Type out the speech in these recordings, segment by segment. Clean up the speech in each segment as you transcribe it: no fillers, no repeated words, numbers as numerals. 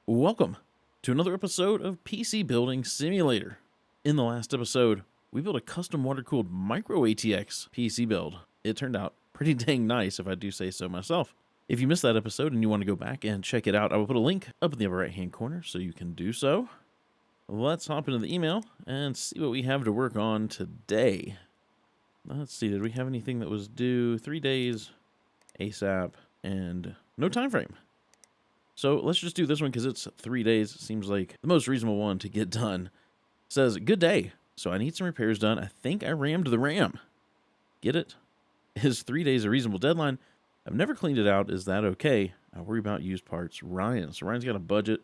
Welcome to another episode of PC Building Simulator. In the last episode, we built a custom water-cooled micro ATX PC build. It turned out pretty dang nice, if I do say so myself. If you missed that episode and you want to go back and check it out, I will put a link up in the upper right-hand corner so you can do so. Let's hop into the email and see what we have to work on today. Let's see, did we have anything that was due 3 days, ASAP, and no time frame? So let's just do this one because it's 3 days. It seems like the most reasonable one to get done. It says, good day. So I need some repairs done. I think I rammed the RAM. Get it? Is 3 days a reasonable deadline? I've never cleaned it out. Is that okay? I worry about used parts. Ryan. So Ryan's got a budget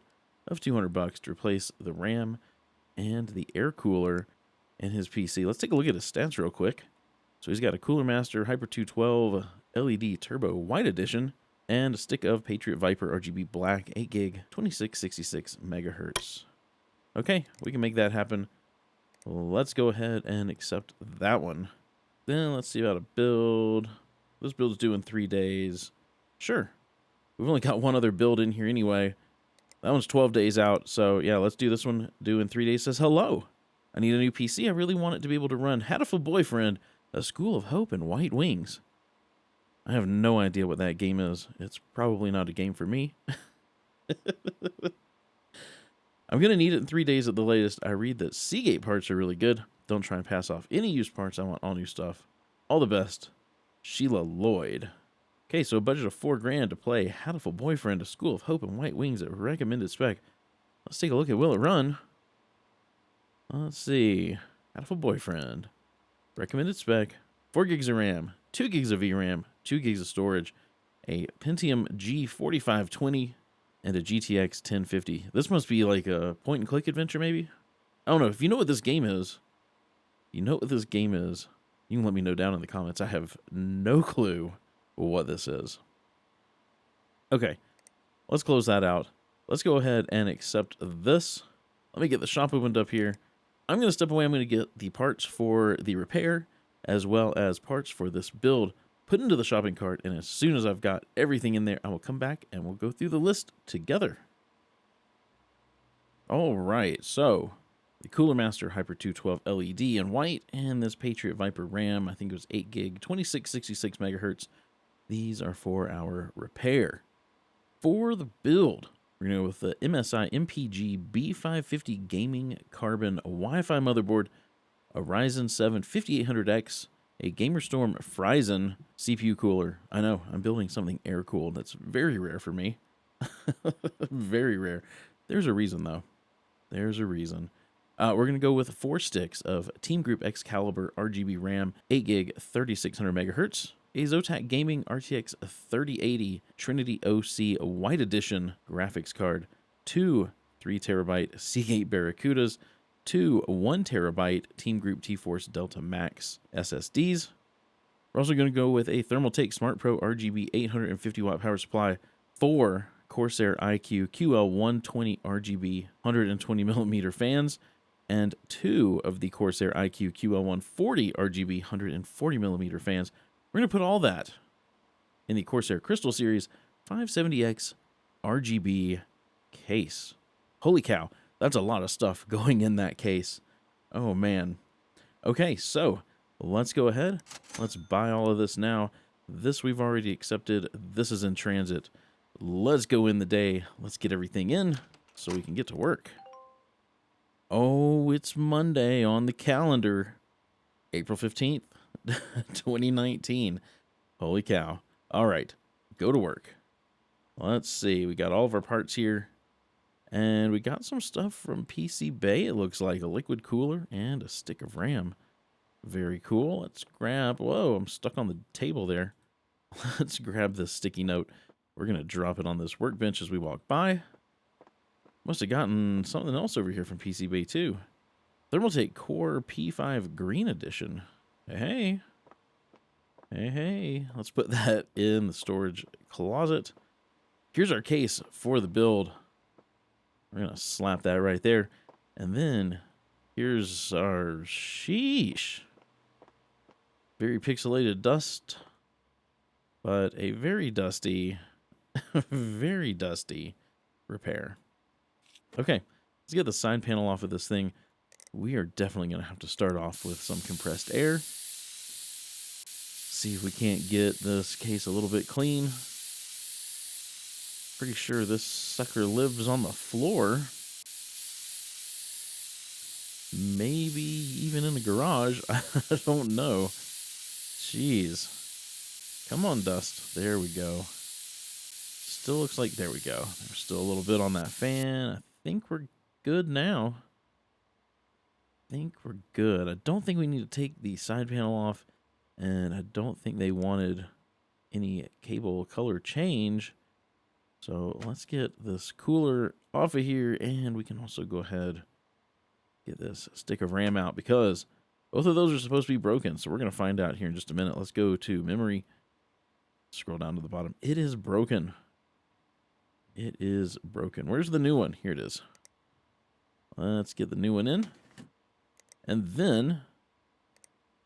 of $200 to replace the RAM and the air cooler in his PC. Let's take a look at his stats real quick. So he's got a Cooler Master Hyper 212 LED Turbo White Edition and a stick of Patriot Viper RGB Black 8 gig 2666 megahertz. Okay, we can make that happen. Let's go ahead and accept that one. Then let's see about a build. This build is due in 3 days. Sure. We've only got one other build in here anyway. That one's 12 days out. So yeah, let's do this one due in 3 days. Says, hello. I need a new PC. I really want it to be able to run Hatoful Boyfriend, A School of Hope, and White Wings. I have no idea what that game is. It's probably not a game for me. I'm going to need it in 3 days at the latest. I read that Seagate parts are really good. Don't try and pass off any used parts. I want all new stuff. All the best. Sheila Lloyd. Okay, so a budget of $4,000 to play Hatoful Boyfriend, A School of Hope, and White Wings at recommended spec. Let's take a look at will it run. Let's see. Hatoful Boyfriend. Recommended spec. 4 gigs of RAM. 2 gigs of VRAM. 2 gigs of storage. A Pentium G4520. And a GTX 1050. This must be like a point-and-click adventure, maybe? I don't know. If you know what this game is, you can let me know down in the comments. I have no clue what this is. Okay, let's close that out. Let's go ahead and accept this. Let me get the shop opened up here. I'm going to step away. I'm going to get the parts for the repair, as well as parts for this build put into the shopping cart, and as soon as I've got everything in there, I will come back and we'll go through the list together. All right, so the Cooler Master Hyper 212 LED in white, and this Patriot Viper RAM, I think it was 8 gig, 2666 megahertz. These are for our repair. For the build, we're going to go with the MSI MPG B550 Gaming Carbon Wi-Fi motherboard, a Ryzen 7 5800X, a GamerStorm Frizen CPU cooler. I know, I'm building something air-cooled. That's very rare for me. Very rare. There's a reason, though. There's a reason. We're going to go with 4 sticks of Team Group Excalibur RGB RAM, 8 gig, 3600 megahertz, a Zotac Gaming RTX 3080 Trinity OC White Edition graphics card, 2 3TB Seagate Barracudas, 2 1TB Team Group T-Force Delta Max SSDs. We're also going to go with a Thermaltake Smart Pro RGB 850 watt power supply, 4 Corsair iQ QL120 RGB 120 millimeter fans, and 2 of the Corsair iQ QL140 RGB 140 millimeter fans. We're going to put all that in the Corsair Crystal Series 570X RGB case. Holy cow, that's a lot of stuff going in that case. Oh, man. Okay, so let's go ahead. Let's buy all of this now. This we've already accepted. This is in transit. Let's go in the day. Let's get everything in so we can get to work. Oh, it's Monday on the calendar. April 15th, 2019. Holy cow. All right, go to work. Let's see. We got all of our parts here. And we got some stuff from PC Bay. It looks like a liquid cooler and a stick of RAM. Very cool. Let's grab... Whoa, I'm stuck on the table there. Let's grab this sticky note. We're going to drop it on this workbench as we walk by. Must have gotten something else over here from PC Bay too. Thermaltake Core P5 Green Edition. Hey. Hey. Let's put that in the storage closet. Here's our case for the build. We're going to slap that right there. And then here's our sheesh. Very pixelated dust. But a very dusty, very dusty repair. Okay, let's get the side panel off of this thing. We are definitely going to have to start off with some compressed air. See if we can't get this case a little bit clean. Pretty sure this sucker lives on the floor. Maybe even in the garage. I don't know. Jeez. Come on, dust. There we go. Still looks like, there we go. There's still a little bit on that fan. I think we're good now. I think we're good. I don't think we need to take the side panel off, and I don't think they wanted any cable color change. So let's get this cooler off of here, and we can also go ahead get this stick of RAM out, because both of those are supposed to be broken. So we're going to find out here in just a minute. Let's go to memory. Scroll down to the bottom. It is broken. It is broken. Where's the new one? Here it is. Let's get the new one in. And then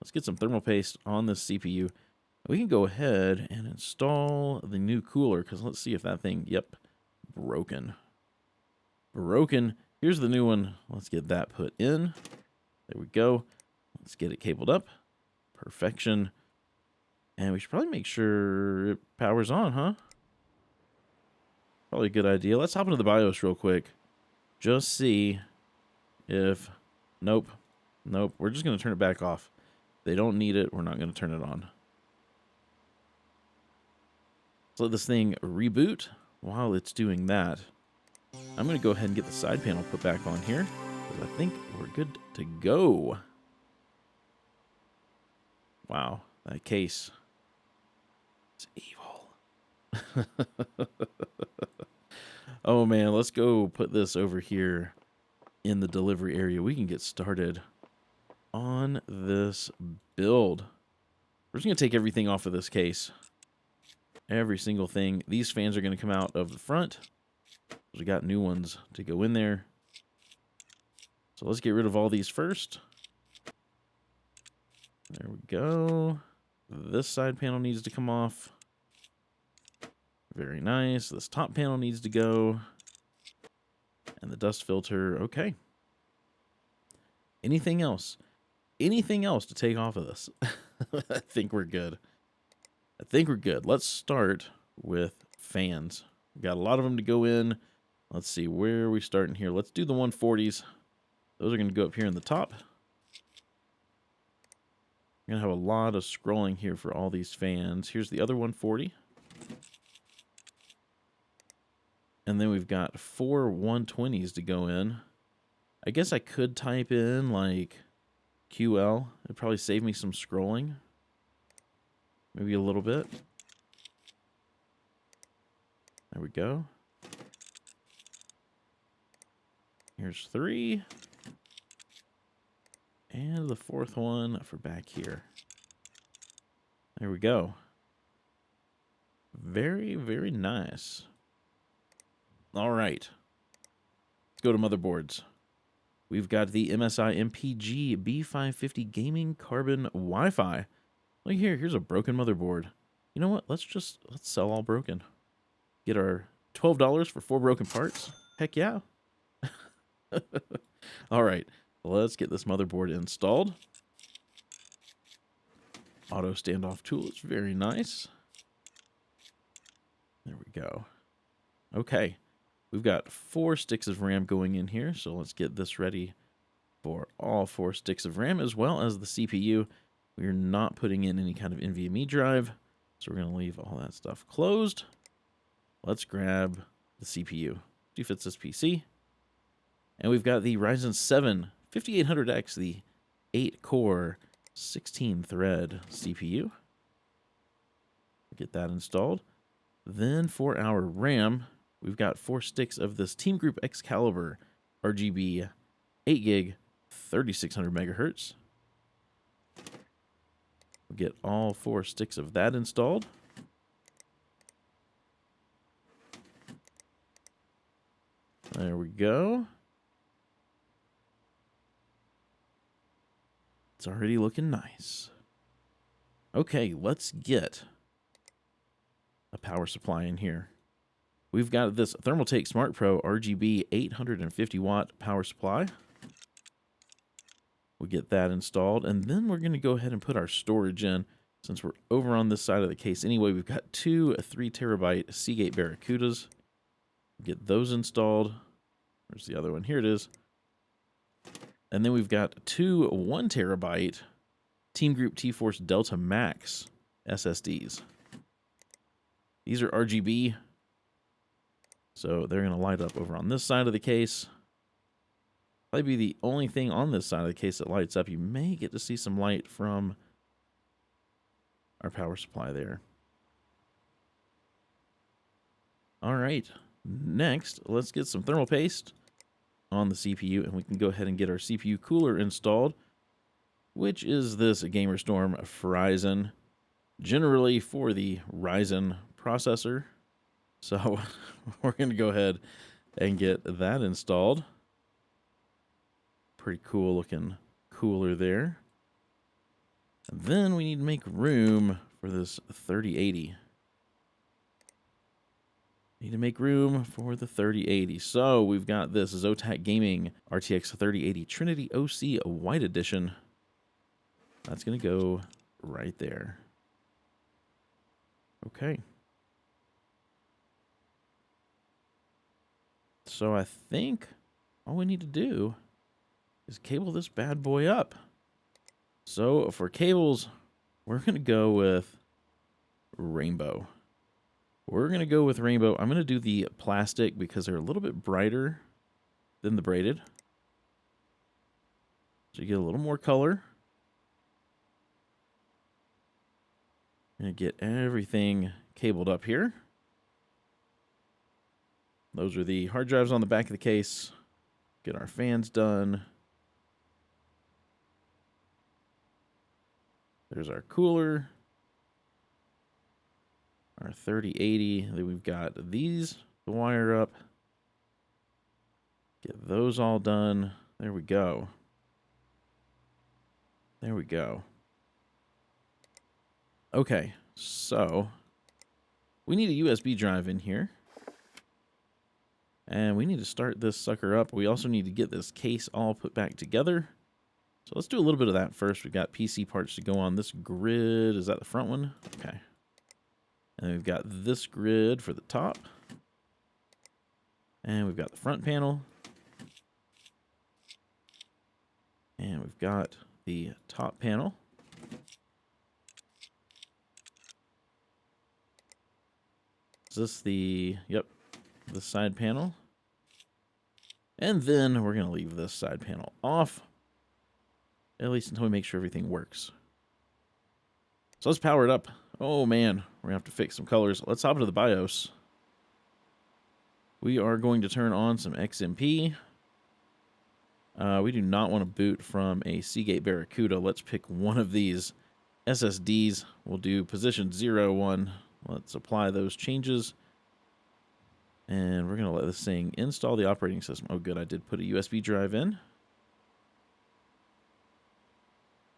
let's get some thermal paste on this CPU. We can go ahead and install the new cooler, because let's see if that thing, yep, broken. Broken. Here's the new one. Let's get that put in. There we go. Let's get it cabled up. Perfection. And we should probably make sure it powers on, huh? Probably a good idea. Let's hop into the BIOS real quick. Just see if... Nope. Nope. We're just going to turn it back off. They don't need it. We're not going to turn it on. Let's let this thing reboot. While it's doing that, I'm going to go ahead and get the side panel put back on here, because I think we're good to go. Wow, that case is evil. Oh man, let's go put this over here in the delivery area. We can get started on this build. We're just going to take everything off of this case. Every single thing. These fans are going to come out of the front. We got new ones to go in there. So let's get rid of all these first. There we go. This side panel needs to come off. Very nice. This top panel needs to go. And the dust filter. Okay. Anything else? Anything else to take off of this? I think we're good. I think we're good. Let's start with fans. We've got a lot of them to go in. Let's see, where are we starting here? Let's do the 140s. Those are going to go up here in the top. We're going to have a lot of scrolling here for all these fans. Here's the other 140. And then we've got 4 120s to go in. I guess I could type in, like, QL. It'd probably save me some scrolling. Maybe a little bit. There we go. Here's 3. And the 4th one for back here. There we go. Very, very nice. All right. Let's go to motherboards. We've got the MSI MPG B550 Gaming Carbon Wi-Fi. Look here, here's a broken motherboard. You know what? Let's sell all broken. Get our $12 for 4 broken parts. Heck yeah. All right, let's get this motherboard installed. Auto standoff tool is very nice. There we go. Okay, we've got 4 sticks of RAM going in here, so let's get this ready for all 4 sticks of RAM, as well as the CPU. We're not putting in any kind of NVMe drive, so we're going to leave all that stuff closed. Let's grab the CPU. See if it's this PC. And we've got the Ryzen 7 5800X, the 8-core, 16-thread CPU. Get that installed. Then for our RAM, we've got 4 sticks of this Team Group Excalibur RGB 8GB 3600 megahertz. We'll get all 4 sticks of that installed. There we go. It's already looking nice. Okay, let's get a power supply in here. we've got this Thermaltake Smart Pro RGB 850 watt power supply. We'll get that installed, and then we're going to go ahead and put our storage in. Since we're over on this side of the case anyway, we've got two 3 terabyte Seagate Barracudas. Get those installed. Where's the other one? Here it is. And then we've got two 1 terabyte Team Group T-Force Delta Max SSDs. These are RGB, so they're going to light up over on this side of the case. Probably be the only thing on this side of the case that lights up. You may get to see some light from our power supply there. All right, next, let's get some thermal paste on the CPU, and we can go ahead and get our CPU cooler installed, which is this GamerStorm Ryzen, generally for the Ryzen processor. So we're going to go ahead and get that installed. Pretty cool looking cooler there. And then we need to make room for this 3080. Need to make room for the 3080. So we've got this Zotac Gaming RTX 3080 Trinity OC White Edition. That's going to go right there. Okay. So I think all we need to do is cable this bad boy up. So for cables, we're going to go with rainbow. We're going to go with rainbow. I'm going to do the plastic because they're a little bit brighter than the braided. So you get a little more color. And get everything cabled up here. Those are the hard drives on the back of the case. Get our fans done. There's our cooler. Our 3080. Then we've got these to wire up. Get those all done. There we go. There we go. Okay, so we need a USB drive in here. And we need to start this sucker up. We also need to get this case all put back together. So let's do a little bit of that first. We've got PC parts to go on this grid. Is that the front one? Okay. And then we've got this grid for the top. And we've got the front panel. And we've got the top panel. Is this the, yep, the side panel? And then we're going to leave this side panel off, at least until we make sure everything works. So let's power it up. Oh man, we're going to have to fix some colors. Let's hop into the BIOS. We are going to turn on some XMP. We do not want to boot from a Seagate Barracuda. Let's pick one of these SSDs. We'll do position 0, 1. Let's apply those changes. And we're going to let this thing install the operating system. Oh, good. I did put a USB drive in.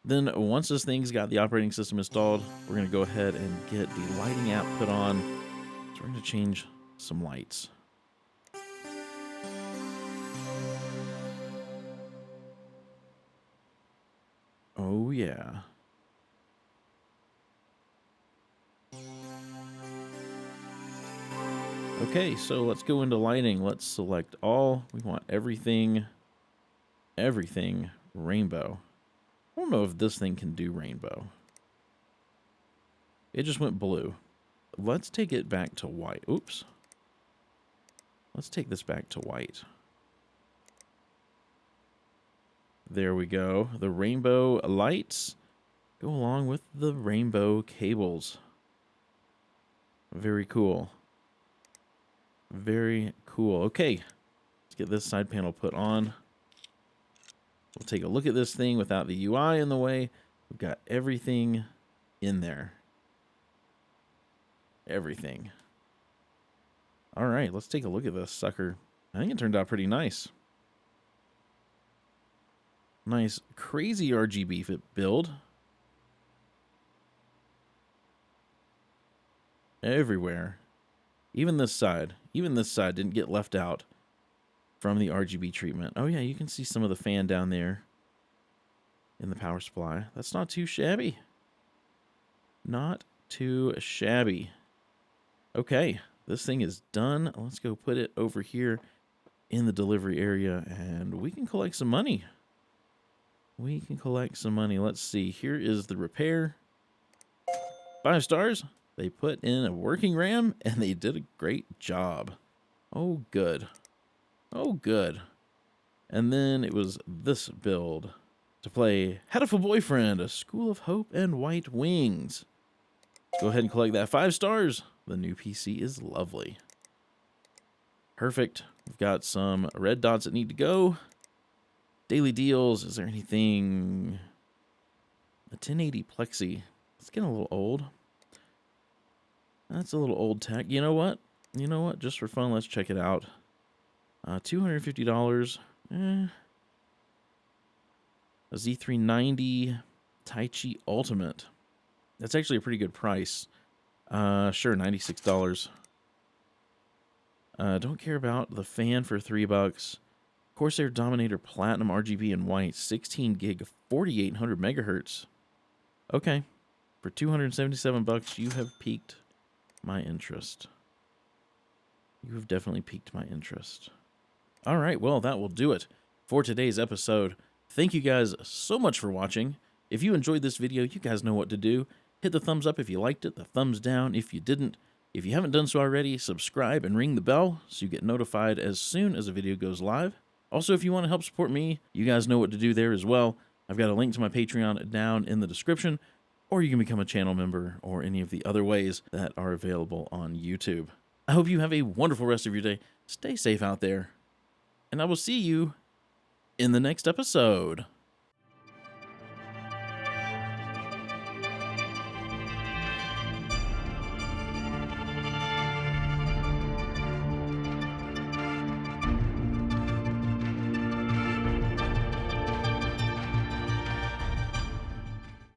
Then once this thing's got the operating system installed, we're going to go ahead and get the lighting app put on. So we're going to change some lights. Oh, yeah. Okay, so let's go into lighting. Let's select all. We want everything rainbow. I don't know if this thing can do rainbow. It just went blue. Let's take it back to white. Oops. Let's take this back to white. There we go. The rainbow lights go along with the rainbow cables. Very cool. Very cool. Okay, let's get this side panel put on. We'll take a look at this thing without the UI in the way. We've got everything in there. Everything. All right, let's take a look at this sucker. I think it turned out pretty nice. Nice, crazy RGB build. Everywhere. Even this side. Even this side didn't get left out from the RGB treatment. Oh yeah, you can see some of the fan down there in the power supply. That's not too shabby. Not too shabby. Okay, this thing is done. Let's go put it over here in the delivery area, and we can collect some money. We can collect some money. Let's see. Here is the repair. 5 stars. They put in a working RAM, and they did a great job. Oh, good. Oh, good. And then it was this build to play Hatoful Boyfriend, A School of Hope and White Wings. Let's go ahead and collect that 5 stars. The new PC is lovely. Perfect. We've got some red dots that need to go. Daily deals. Is there anything? A 1080 Plexi. It's getting a little old. That's a little old tech. You know what? You know what? Just for fun, let's check it out. $250. A Z390 Tai Chi Ultimate. That's actually a pretty good price. Sure, $96. Don't care about the fan for $3. Corsair Dominator Platinum RGB and white, 16 gig, 4800 megahertz. Okay, for $277, you have piqued my interest. You have definitely piqued my interest. All right, well, that will do it for today's episode. Thank you guys so much for watching. If you enjoyed this video, you guys know what to do. Hit the thumbs up if you liked it, the thumbs down if you didn't. If you haven't done so already, subscribe and ring the bell so you get notified as soon as a video goes live. Also, if you want to help support me, you guys know what to do there as well. I've got a link to my Patreon down in the description, or you can become a channel member or any of the other ways that are available on YouTube. I hope you have a wonderful rest of your day. Stay safe out there, and I will see you in the next episode.